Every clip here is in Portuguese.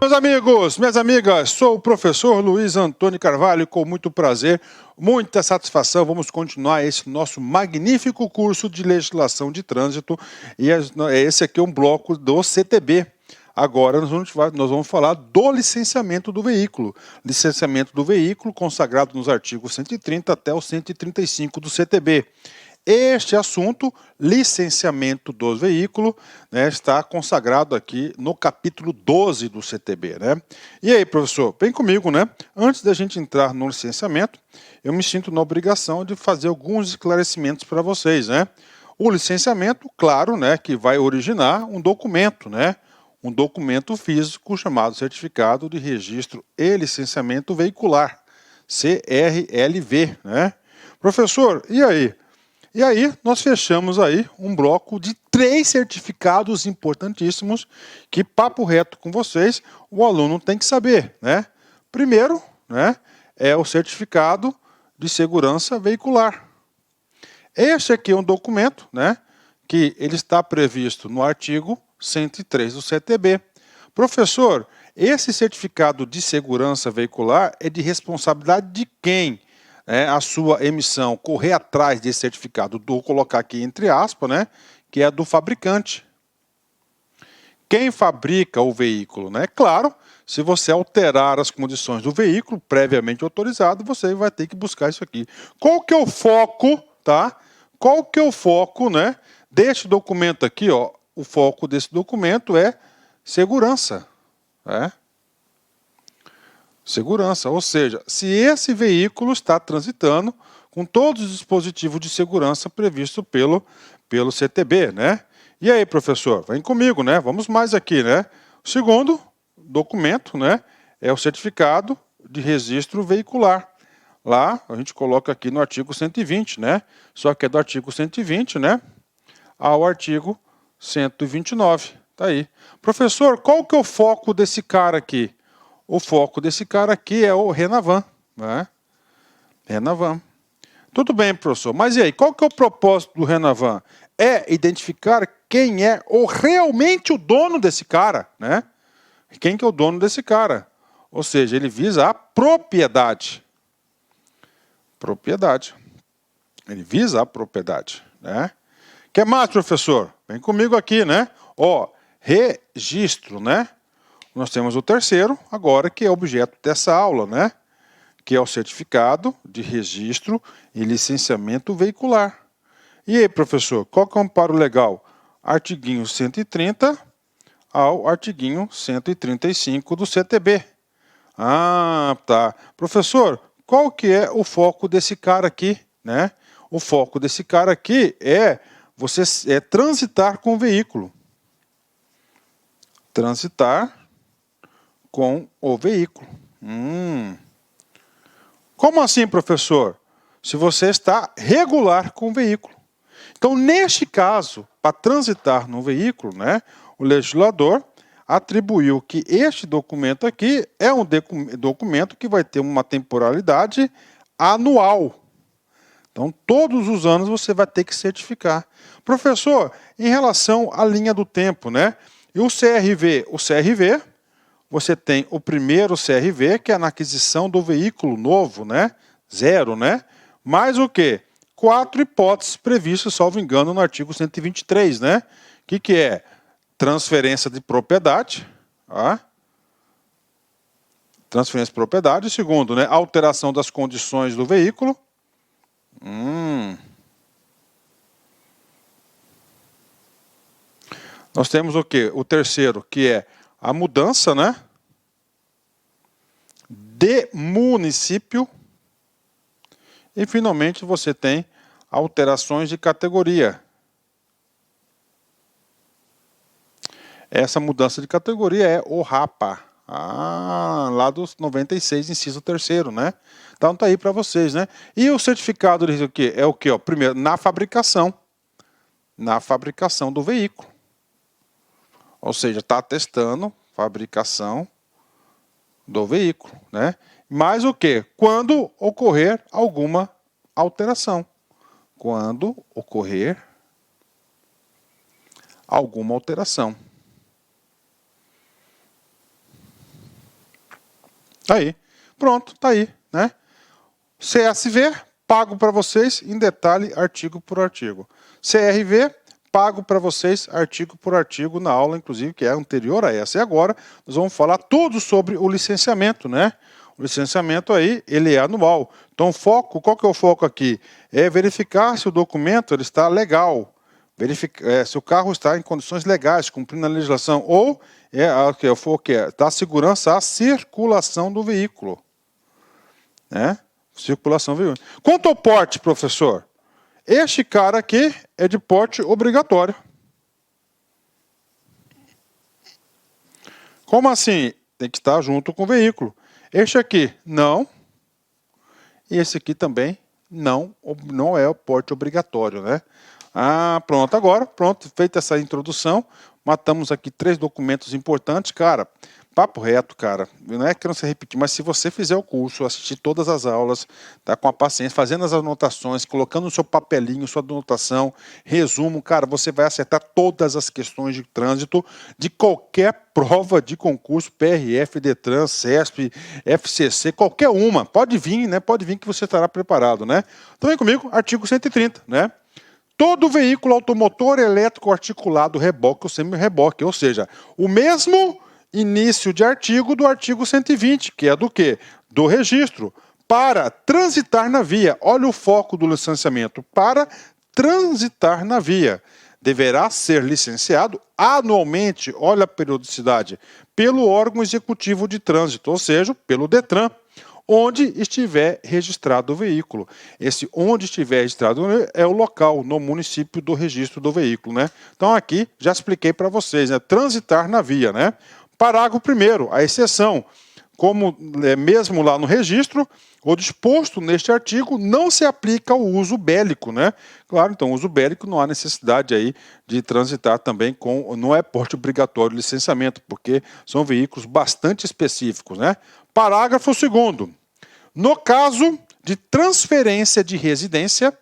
Meus amigos, minhas amigas, sou o professor Luiz Antônio Carvalho e com muito prazer, muita satisfação, vamos continuar esse nosso magnífico curso de legislação de trânsito e esse aqui é um bloco do CTB. Agora nós vamos falar do licenciamento do veículo. Licenciamento do veículo consagrado nos artigos 130 até o 135 do CTB. Este assunto, licenciamento dos veículos, né, está consagrado aqui no capítulo 12 do CTB. Né? E aí, professor, vem comigo, né? Antes da gente entrar no licenciamento, eu me sinto na obrigação de fazer alguns esclarecimentos para vocês. Né? O licenciamento, claro, né, que vai originar um documento, né? Um documento físico chamado Certificado de Registro e Licenciamento Veicular, CRLV. Né? Professor, e aí? E aí, nós fechamos aí um bloco de 3 certificados importantíssimos que, papo reto com vocês, o aluno tem que saber. Né? Primeiro, né, é o certificado de segurança veicular. Este aqui é um documento, né, que ele está previsto no artigo 103 do CTB. Professor, esse certificado de segurança veicular é de responsabilidade de quem? A sua emissão, correr atrás desse certificado, vou colocar aqui entre aspas, né, que é do fabricante. Quem fabrica o veículo, né? Claro, se você alterar as condições do veículo previamente autorizado, você vai ter que buscar isso aqui. Qual que é o foco, tá? Qual que é o foco, né, deste documento aqui, ó? O foco desse documento é segurança, né? Segurança, ou seja, se esse veículo está transitando com todos os dispositivos de segurança previstos pelo CTB, né? E aí, professor, vem comigo, né? Vamos mais aqui, né? O segundo documento, né, é o certificado de registro veicular. Lá, a gente coloca aqui no artigo 120, né? Só que é do artigo 120, né, ao artigo 129. Tá aí. Professor, qual que é o foco desse cara aqui? O foco desse cara aqui é o Renavan. Né? Renavan. Tudo bem, professor, mas e aí? Qual que é o propósito do Renavan? É identificar quem é realmente o dono desse cara. Né? Quem que é o dono desse cara? Ou seja, ele visa a propriedade. Propriedade. Ele visa a propriedade. Né? O que mais, professor? Vem comigo aqui, né? Ó, registro, né? Nós temos o terceiro, agora, que é objeto dessa aula, né? Que é o certificado de registro e licenciamento veicular. E aí, professor, qual que é o amparo legal? Artiguinho 130 ao artiguinho 135 do CTB. Ah, tá. Professor, qual que é o foco desse cara aqui, né? O foco desse cara aqui é você transitar com o veículo. Transitar com o veículo. Como assim, professor? Se você está regular com o veículo. Então, neste caso, para transitar no veículo, né, o legislador atribuiu que este documento aqui é um documento que vai ter uma temporalidade anual. Então, todos os anos você vai ter que certificar. Professor, em relação à linha do tempo, né? E o CRV? O CRV, você tem o primeiro CRV, que é na aquisição do veículo novo, né? 0, né? Mais o quê? 4 hipóteses previstas, salvo engano, no artigo 123, né? O que é? Transferência de propriedade, tá? Transferência de propriedade. Segundo, né? Alteração das condições do veículo. Nós temos o quê? O terceiro, que é a mudança, né, de município. E, finalmente, você tem alterações de categoria. Essa mudança de categoria é o RAPA. Lá dos 96, inciso 3º, né? Então, tá aí para vocês, né? E o certificado de o quê? É o quê? Ó? Primeiro, na fabricação. Na fabricação do veículo. Ou seja, está atestando fabricação do veículo, né? Mas o quê? Quando ocorrer alguma alteração. Quando ocorrer alguma alteração. Aí, pronto, tá aí, né? CSV, pago para vocês em detalhe, artigo por artigo. CRV, pago para vocês artigo por artigo na aula, inclusive, que é anterior a essa. E agora nós vamos falar tudo sobre o licenciamento, né? O licenciamento aí, ele é anual. Então, o foco, qual que é o foco aqui? É verificar se o documento ele está legal, verificar se o carro está em condições legais, cumprindo a legislação, ou o foco é dar segurança à circulação do veículo, né? Circulação veículo. Quanto ao porte, professor, este cara aqui é de porte obrigatório. Como assim? Tem que estar junto com o veículo. Este aqui, não. E esse aqui também não é o porte obrigatório, né? Ah, pronto. Agora, pronto, feita essa introdução, matamos aqui 3 documentos importantes. Cara, papo reto, cara. Não é querendo se repetir, mas se você fizer o curso, assistir todas as aulas, tá com a paciência, fazendo as anotações, colocando no seu papelinho, sua anotação, resumo, cara, você vai acertar todas as questões de trânsito de qualquer prova de concurso, PRF, Detran, CESP, FCC, qualquer uma. Pode vir, né? Pode vir que você estará preparado, né? Então vem comigo, artigo 130, né? Todo veículo automotor elétrico articulado reboque ou semi-reboque, ou seja, o mesmo início de artigo do artigo 120, que é do quê? Do registro. Para transitar na via, olha o foco do licenciamento, para transitar na via. Deverá ser licenciado anualmente, olha a periodicidade, pelo órgão executivo de trânsito, ou seja, pelo Detran, onde estiver registrado o veículo. Esse onde estiver registrado é o local, no município do registro do veículo, né? Então aqui já expliquei para vocês, né? Transitar na via, né? Parágrafo 1º, a exceção, como mesmo lá no registro, o disposto neste artigo não se aplica ao uso bélico, né? Claro, então, uso bélico não há necessidade aí de transitar também com, não é porte obrigatório de licenciamento, porque são veículos bastante específicos, né? Parágrafo 2º. No caso de transferência de residência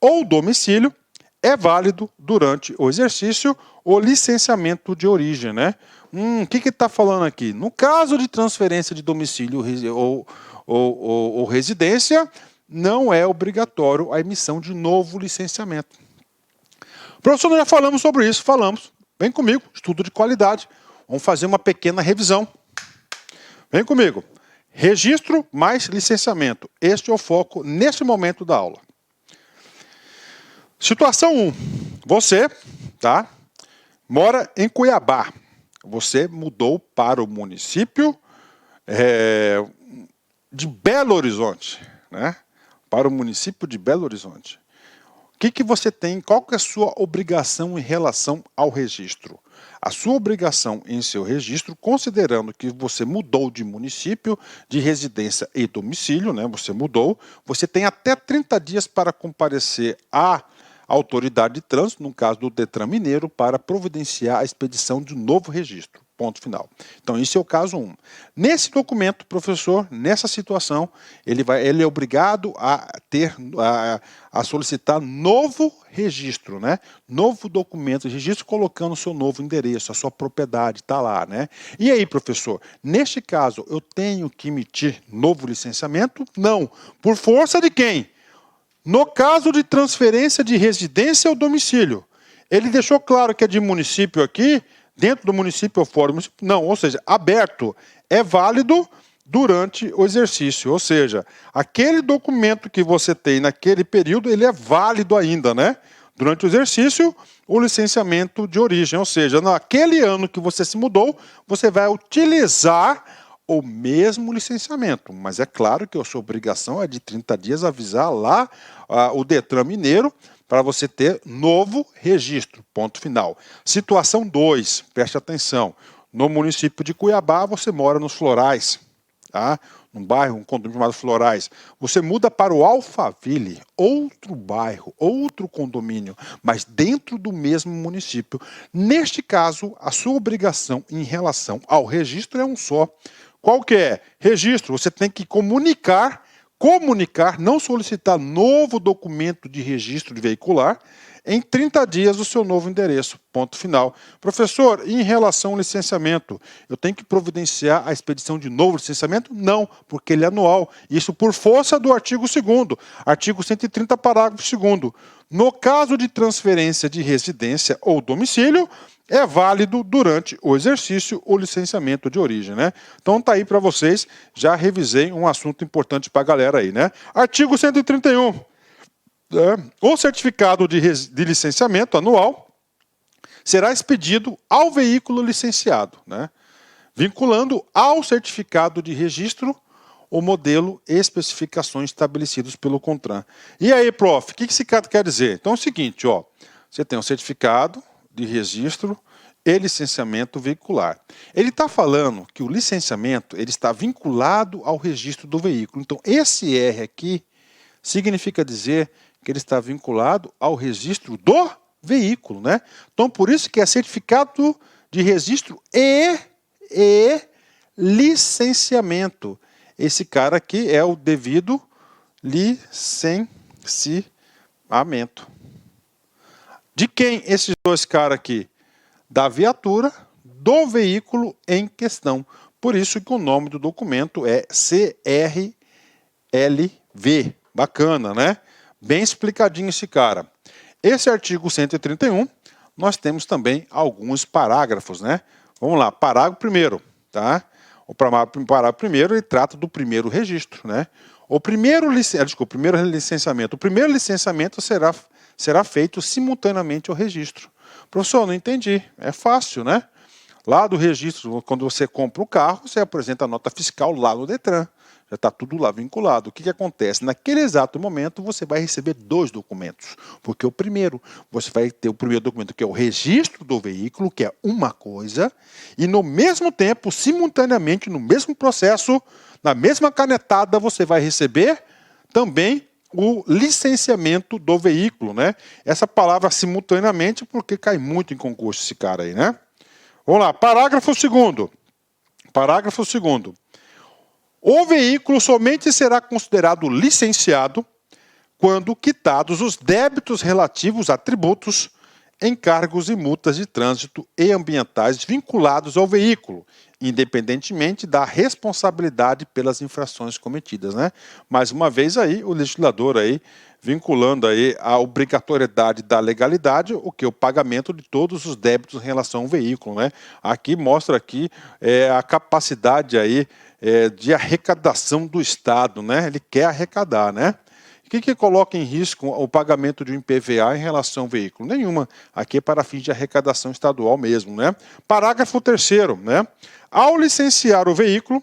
ou domicílio, é válido durante o exercício o licenciamento de origem, né? O que está falando aqui? No caso de transferência de domicílio ou residência, não é obrigatório a emissão de novo licenciamento. Professor, nós já falamos sobre isso, falamos. Vem comigo, estudo de qualidade. Vamos fazer uma pequena revisão. Vem comigo. Registro mais licenciamento. Este é o foco neste momento da aula. Situação 1. Você, tá, mora em Cuiabá. Você mudou para o município de Belo Horizonte, né? Para o município de Belo Horizonte. O que você tem, qual que é a sua obrigação em relação ao registro? A sua obrigação em seu registro, considerando que você mudou de município, de residência e domicílio, né? Você mudou, você tem até 30 dias para comparecer à autoridade de trânsito, no caso do Detran Mineiro, para providenciar a expedição de um novo registro. Ponto final. Então, esse é o caso 1. Nesse documento, professor, nessa situação, ele é obrigado a solicitar novo registro, né? Novo documento de registro, colocando o seu novo endereço, a sua propriedade, está lá, né? E aí, professor, neste caso, eu tenho que emitir novo licenciamento? Não. Por força de quem? No caso de transferência de residência ou domicílio, ele deixou claro que é de município aqui, dentro do município ou fora do município? Não, ou seja, aberto. É válido durante o exercício, ou seja, aquele documento que você tem naquele período, ele é válido ainda, né? Durante o exercício, o licenciamento de origem, ou seja, naquele ano que você se mudou, você vai utilizar o mesmo licenciamento, mas é claro que a sua obrigação é de 30 dias avisar lá o Detran Mineiro para você ter novo registro, ponto final. Situação 2, preste atenção, no município de Cuiabá você mora nos Florais, tá? Num bairro, um condomínio chamado Florais, você muda para o Alphaville, outro bairro, outro condomínio, mas dentro do mesmo município. Neste caso, a sua obrigação em relação ao registro é um só. Qual que é? Registro, você tem que comunicar, não solicitar novo documento de registro de veicular, em 30 dias do seu novo endereço. Ponto final. Professor, em relação ao licenciamento, eu tenho que providenciar a expedição de novo licenciamento? Não, porque ele é anual. Isso por força do artigo 2º, artigo 130, parágrafo 2º. No caso de transferência de residência ou domicílio, é válido durante o exercício o licenciamento de origem, né? Então tá aí para vocês, já revisei um assunto importante para a galera aí, né? Artigo 131. O certificado de licenciamento anual será expedido ao veículo licenciado, né? Vinculando ao certificado de registro o modelo e especificações estabelecidos pelo CONTRAN. E aí, prof, o que esse cara quer dizer? Então é o seguinte, ó, você tem um certificado de registro e licenciamento veicular. Ele está falando que o licenciamento ele está vinculado ao registro do veículo. Então, esse R aqui significa dizer que ele está vinculado ao registro do veículo, né? Então, por isso que é certificado de registro e licenciamento. Esse cara aqui é o devido licenciamento. De quem esses dois caras aqui? Da viatura, do veículo em questão. Por isso que o nome do documento é CRLV. Bacana, né? Bem explicadinho esse cara. Esse artigo 131, nós temos também alguns parágrafos, né? Vamos lá, parágrafo primeiro, tá? O parágrafo primeiro, ele trata do primeiro registro, né? O primeiro licenciamento será feito simultaneamente ao registro. Professor, não entendi. É fácil, né? Lá do registro, quando você compra o carro, você apresenta a nota fiscal lá no Detran. Já está tudo lá vinculado. O que acontece? Naquele exato momento, você vai receber dois documentos. Porque você vai ter o primeiro documento, que é o registro do veículo, que é uma coisa, e no mesmo tempo, simultaneamente, no mesmo processo, na mesma canetada, você vai receber também o licenciamento do veículo, né? Essa palavra simultaneamente, porque cai muito em concurso esse cara aí, né? Vamos lá, parágrafo 2º. Parágrafo 2º. O veículo somente será considerado licenciado quando quitados os débitos relativos a tributos, encargos e multas de trânsito e ambientais vinculados ao veículo, independentemente da responsabilidade pelas infrações cometidas, né? Mais uma vez aí, o legislador aí vinculando aí a obrigatoriedade da legalidade, o pagamento de todos os débitos em relação ao veículo, né? Aqui mostra aqui a capacidade aí de arrecadação do Estado, né? Ele quer arrecadar, né? O que coloca em risco o pagamento de um IPVA em relação ao veículo? Nenhuma. Aqui é para fins de arrecadação estadual mesmo, né? Parágrafo 3º, né? Ao licenciar o veículo,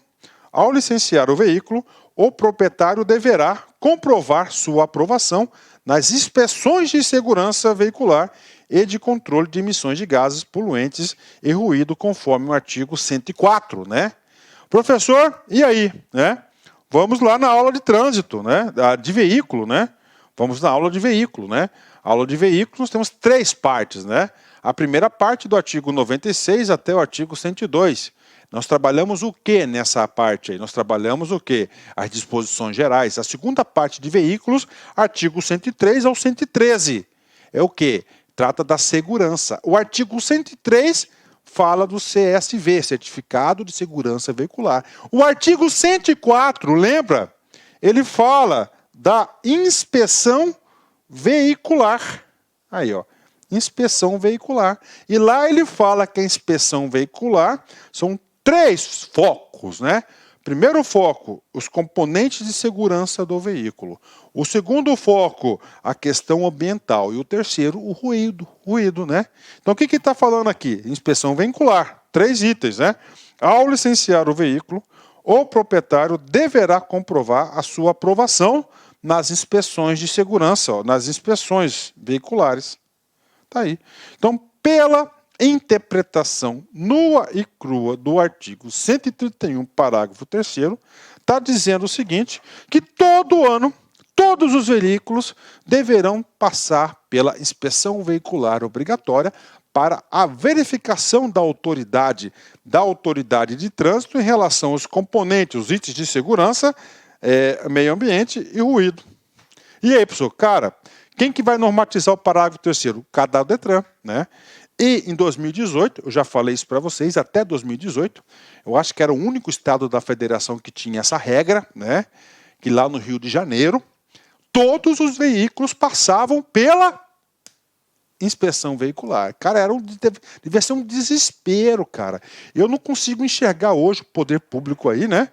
o proprietário deverá comprovar sua aprovação nas inspeções de segurança veicular e de controle de emissões de gases poluentes e ruído, conforme o artigo 104, né? Professor, e aí, né? Vamos lá na aula de trânsito, né? De veículo, né? Vamos na aula de veículo, né? A aula de veículos nós temos 3 partes, né? A primeira parte do artigo 96 até o artigo 102. Nós trabalhamos o que nessa parte aí? Nós trabalhamos o que? As disposições gerais. A segunda parte de veículos, artigo 103 ao 113. É o que? Trata da segurança. O artigo 103 fala do CSV, Certificado de Segurança Veicular. O artigo 104, lembra? Ele fala da inspeção veicular. Aí, ó, inspeção veicular. E lá ele fala que a inspeção veicular são 3 focos, né? Primeiro foco, os componentes de segurança do veículo. O segundo foco, a questão ambiental. E o terceiro, o ruído, né? Então, o que está falando aqui? Inspeção veicular, 3 itens, né? Ao licenciar o veículo, o proprietário deverá comprovar a sua aprovação nas inspeções de segurança, ó, nas inspeções veiculares. Tá aí. Então, pela interpretação nua e crua do artigo 131, parágrafo 3º, está dizendo o seguinte, que todo ano, todos os veículos deverão passar pela inspeção veicular obrigatória para a verificação da autoridade de trânsito em relação aos componentes, os itens de segurança, meio ambiente e ruído. E aí, professor, cara, Quem que vai normatizar o parágrafo 3º? Cada Detran, né? E em 2018, eu já falei isso para vocês, até 2018, eu acho que era o único estado da federação que tinha essa regra, né? Que lá no Rio de Janeiro, todos os veículos passavam pela inspeção veicular. Cara, devia ser um desespero, cara. Eu não consigo enxergar hoje o poder público aí, né?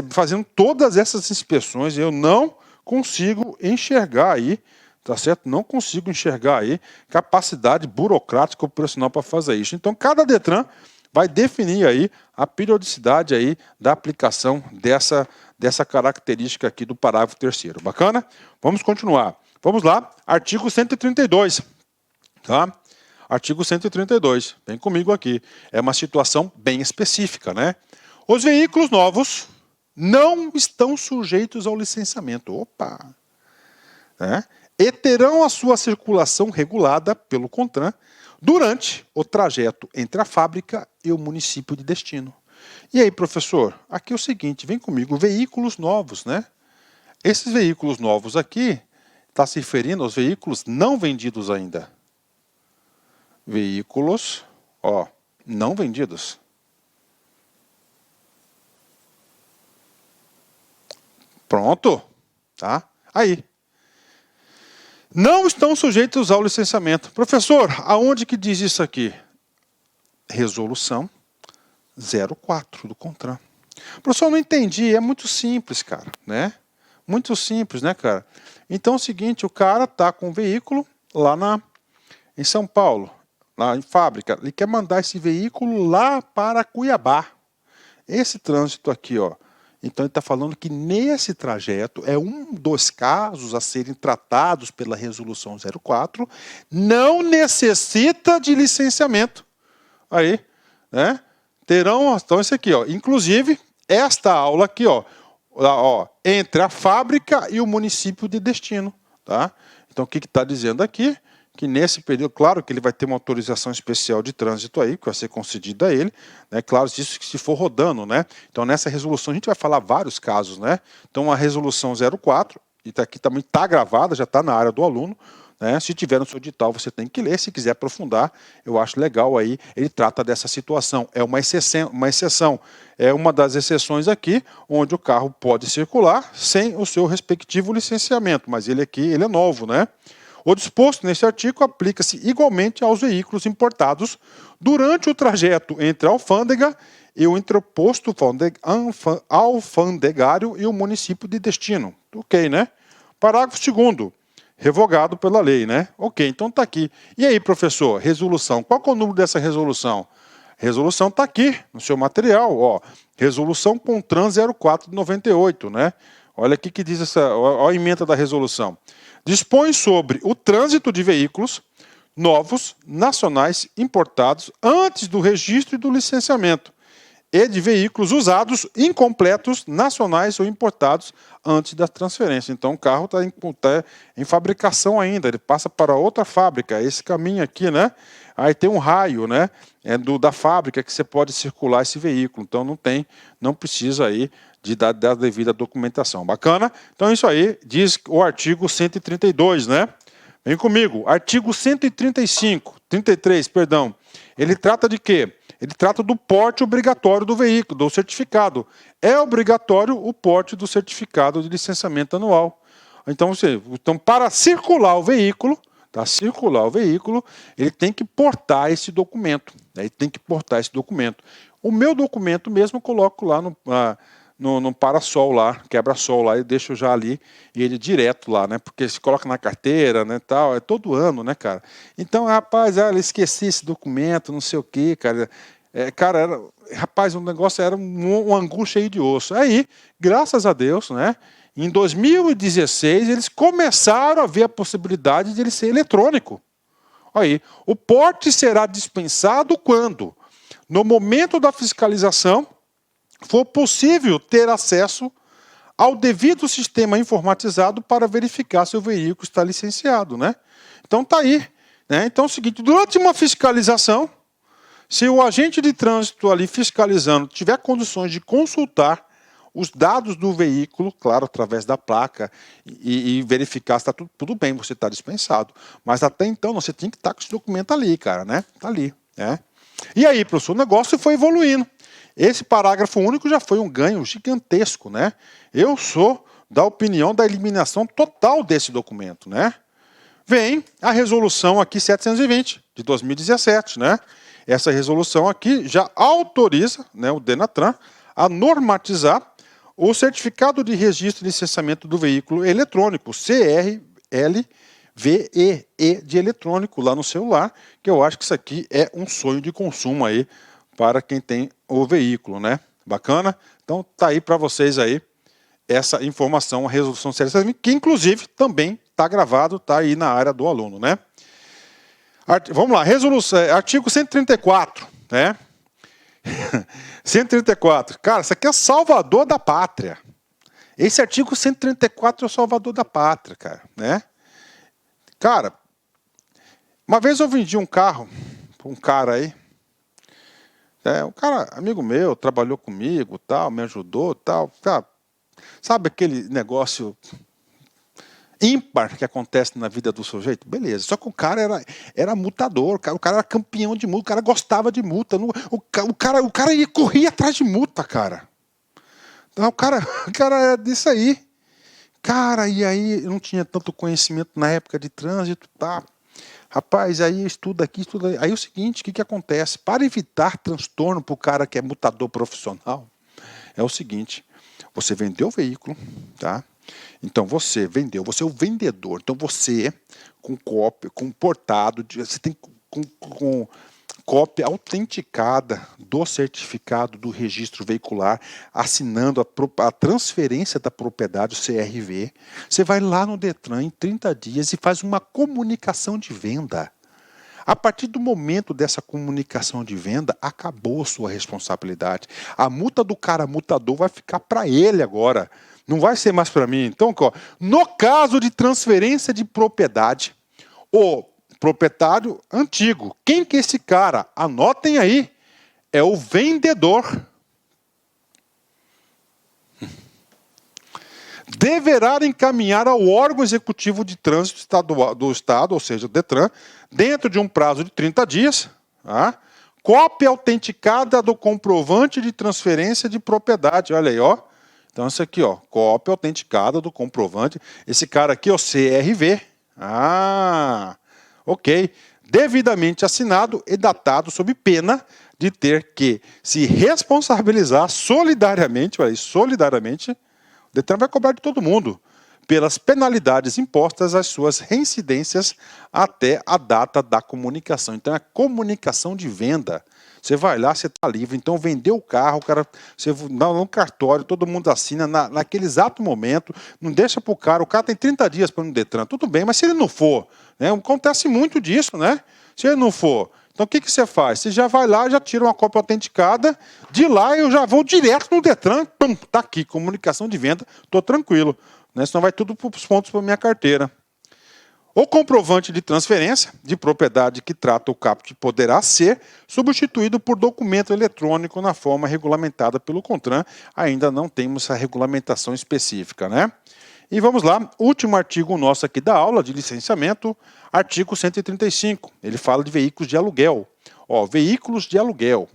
Fazendo todas essas inspeções, eu não consigo enxergar aí, tá certo? Não consigo enxergar aí capacidade burocrática operacional para fazer isso. Então, cada Detran vai definir aí a periodicidade aí da aplicação dessa característica aqui do parágrafo 3º. Bacana? Vamos continuar. Vamos lá, artigo 132. Tá? Artigo 132. Vem comigo aqui. É uma situação bem específica, né? Os veículos novos não estão sujeitos ao licenciamento. Opa! Né? E terão a sua circulação regulada pelo CONTRAN durante o trajeto entre a fábrica e o município de destino. E aí, professor, aqui é o seguinte, vem comigo, veículos novos, né? Esses veículos novos aqui, está se referindo aos veículos não vendidos ainda. Veículos, ó, não vendidos. Pronto, tá? Aí. Não estão sujeitos ao licenciamento. Professor, aonde que diz isso aqui? Resolução 04 do CONTRAN. Professor, não entendi. É muito simples, cara, né? Muito simples, né, cara? Então é o seguinte, o cara tá com um veículo lá em São Paulo, lá em fábrica. Ele quer mandar esse veículo lá para Cuiabá. Esse trânsito aqui, ó. Então ele está falando que nesse trajeto é um dos casos a serem tratados pela resolução 04, não necessita de licenciamento. Aí, né? Terão, então esse aqui, ó. Inclusive, esta aula aqui, ó, entre a fábrica e o município de destino, tá? Então o que está dizendo aqui? Que nesse período, claro que ele vai ter uma autorização especial de trânsito aí, que vai ser concedida a ele, né? Claro, isso que se for rodando, né? Então nessa resolução a gente vai falar vários casos, né? Então a resolução 04, e aqui também está gravada, já está na área do aluno, né? Se tiver no seu edital você tem que ler, se quiser aprofundar, eu acho legal aí, ele trata dessa situação, é uma exceção, é uma das exceções aqui, onde o carro pode circular sem o seu respectivo licenciamento, mas ele aqui, ele é novo, né? O disposto neste artigo aplica-se igualmente aos veículos importados durante o trajeto entre a alfândega e o interposto alfandegário e o município de destino. Ok, né? Parágrafo 2º, revogado pela lei, né? Ok, então está aqui. E aí, professor, resolução. Qual é o número dessa resolução? Resolução está aqui no seu material, ó. Resolução CONTRAN 04 de 98, né? Olha aqui que diz a emenda da resolução. Dispõe sobre o trânsito de veículos novos, nacionais, importados, antes do registro e do licenciamento, e de veículos usados, incompletos, nacionais ou importados, antes da transferência. Então o carro está em fabricação ainda, ele passa para outra fábrica, esse caminho aqui, né? Aí tem um raio, né? Da fábrica que você pode circular esse veículo, então não precisa aí da devida documentação. Bacana? Então é isso aí, diz o artigo 132, né? Vem comigo. Artigo 33, perdão. Ele trata de quê? Ele trata do porte obrigatório do veículo, do certificado. É obrigatório o porte do certificado de licenciamento anual. Então para circular o veículo, ele tem que portar esse documento. O meu documento mesmo eu coloco lá no parasol lá, quebra-sol lá, e deixo já ali, e ele direto lá, né? Porque se coloca na carteira, né, tal, é todo ano, né, cara? Então, rapaz, eu esqueci esse documento, não sei o quê, cara. Rapaz, o negócio era um angu cheio de osso. Aí, graças a Deus, né? Em 2016, eles começaram a ver a possibilidade de ele ser eletrônico. Aí, o porte será dispensado quando? No momento da fiscalização, for possível ter acesso ao devido sistema informatizado para verificar se o veículo está licenciado, né? Então tá aí, né? Então é o seguinte, durante uma fiscalização, se o agente de trânsito ali fiscalizando tiver condições de consultar os dados do veículo, claro, através da placa, e verificar se está tudo bem, você está dispensado. Mas até então você tinha que estar com esse documento ali, cara, né? Tá ali, né? E aí, professor, o negócio foi evoluindo. Esse parágrafo único já foi um ganho gigantesco, né? Eu sou da opinião da eliminação total desse documento, né? Vem a resolução aqui 720 de 2017, né? Essa resolução aqui já autoriza, né, o Denatran a normatizar o certificado de registro e licenciamento do veículo eletrônico, CRLVEE de eletrônico lá no celular, que eu acho que isso aqui é um sonho de consumo aí para quem tem o veículo, né? Bacana? Então tá aí para vocês aí essa informação, a resolução 720, que inclusive também está gravado, está aí na área do aluno, né? Vamos lá, artigo 134, né? 134, cara, isso aqui é salvador da pátria. Esse artigo 134 é o salvador da pátria, cara, né? Cara, uma vez eu vendi um carro para um cara aí, um cara, amigo meu, trabalhou comigo, tal, me ajudou, tal, tá. Sabe aquele negócio ímpar que acontece na vida do sujeito? Beleza, só que o cara era multador, o cara era campeão de multa, o cara gostava de multa, o cara corria atrás de multa, cara. Então, o cara era disso aí. Cara, e aí eu não tinha tanto conhecimento na época de trânsito, tá? Rapaz, aí estuda aqui, estuda aí. Aí é o seguinte, o que acontece? Para evitar transtorno para o cara que é multador profissional, é o seguinte, você vendeu o veículo, tá? Então você vendeu, você é o vendedor. Então você, com cópia, com portado, você tem com cópia autenticada do certificado do registro veicular, assinando a transferência da propriedade, o CRV. Você vai lá no Detran em 30 dias e faz uma comunicação de venda. A partir do momento dessa comunicação de venda, acabou sua responsabilidade. A multa do cara multador vai ficar para ele agora. Não vai ser mais para mim. Então, no caso de transferência de propriedade, o proprietário antigo, quem que é esse cara? Anotem aí. É o vendedor. Deverá encaminhar ao órgão executivo de trânsito do Estado, ou seja, o Detran, dentro de um prazo de 30 dias, tá? Cópia autenticada do comprovante de transferência de propriedade. Olha aí, ó. Então, isso aqui, ó, cópia autenticada do comprovante. Esse cara aqui, ó, CRV. Ah, ok. Devidamente assinado e datado sob pena de ter que se responsabilizar solidariamente, olha aí, solidariamente. O Detran vai cobrar de todo mundo pelas penalidades impostas às suas reincidências até a data da comunicação. Então, é a comunicação de venda. Você vai lá, você está livre. Então, vendeu o carro, o cara, você dá no cartório, todo mundo assina naquele exato momento. Não deixa para o cara tem 30 dias para ir no Detran. Tudo bem, mas se ele não for, né, acontece muito disso, né? Se ele não for, então o que você faz? Você já vai lá, já tira uma cópia autenticada, de lá eu já vou direto no Detran, pum, tá aqui, comunicação de venda, estou tranquilo, né? Senão vai tudo para os pontos para minha carteira. O comprovante de transferência de propriedade que trata o caput poderá ser substituído por documento eletrônico na forma regulamentada pelo CONTRAN. Ainda não temos essa regulamentação específica, né? E vamos lá, último artigo nosso aqui da aula de licenciamento, artigo 135. Ele fala de veículos de aluguel. Ó, veículos de aluguel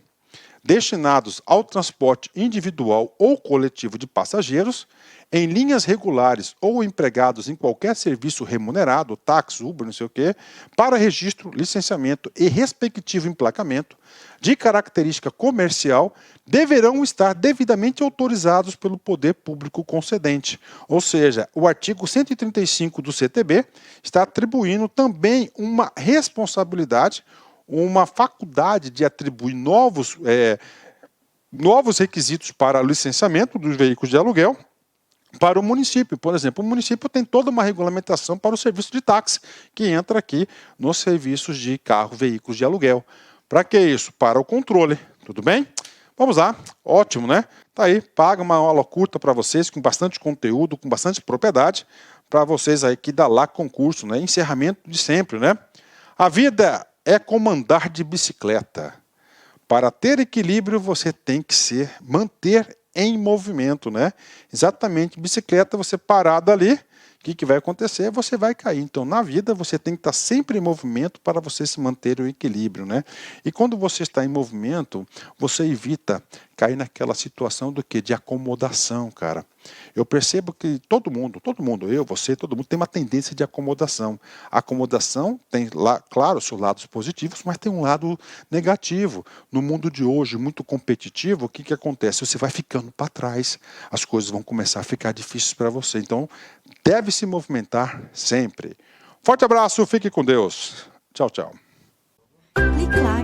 destinados ao transporte individual ou coletivo de passageiros, em linhas regulares ou empregados em qualquer serviço remunerado, táxi, Uber, não sei o quê, para registro, licenciamento e respectivo emplacamento de característica comercial, deverão estar devidamente autorizados pelo poder público concedente. Ou seja, o artigo 135 do CTB está atribuindo também uma responsabilidade, uma faculdade de atribuir novos requisitos para licenciamento dos veículos de aluguel para o município. Por exemplo, o município tem toda uma regulamentação para o serviço de táxi, que entra aqui nos serviços de carro, veículos de aluguel. Para que isso? Para o controle. Tudo bem? Vamos lá. Ótimo, né? Tá aí, paga uma aula curta para vocês, com bastante conteúdo, com bastante propriedade, para vocês aí que dá lá concurso, né? Encerramento de sempre, né? A vida é como andar de bicicleta. Para ter equilíbrio, você tem que manter em movimento, né? Exatamente, bicicleta, você parado ali, o que vai acontecer? Você vai cair. Então, na vida, você tem que estar sempre em movimento para você se manter o equilíbrio, né? E quando você está em movimento, você evita cair naquela situação do que? De acomodação, cara. Eu percebo que todo mundo, eu, você, todo mundo tem uma tendência de acomodação. A acomodação tem, lá, claro, seus lados positivos, mas tem um lado negativo. No mundo de hoje, muito competitivo, o que acontece? Você vai ficando para trás, as coisas vão começar a ficar difíceis para você. Então, deve se movimentar sempre. Forte abraço, fique com Deus. Tchau, tchau. Clique lá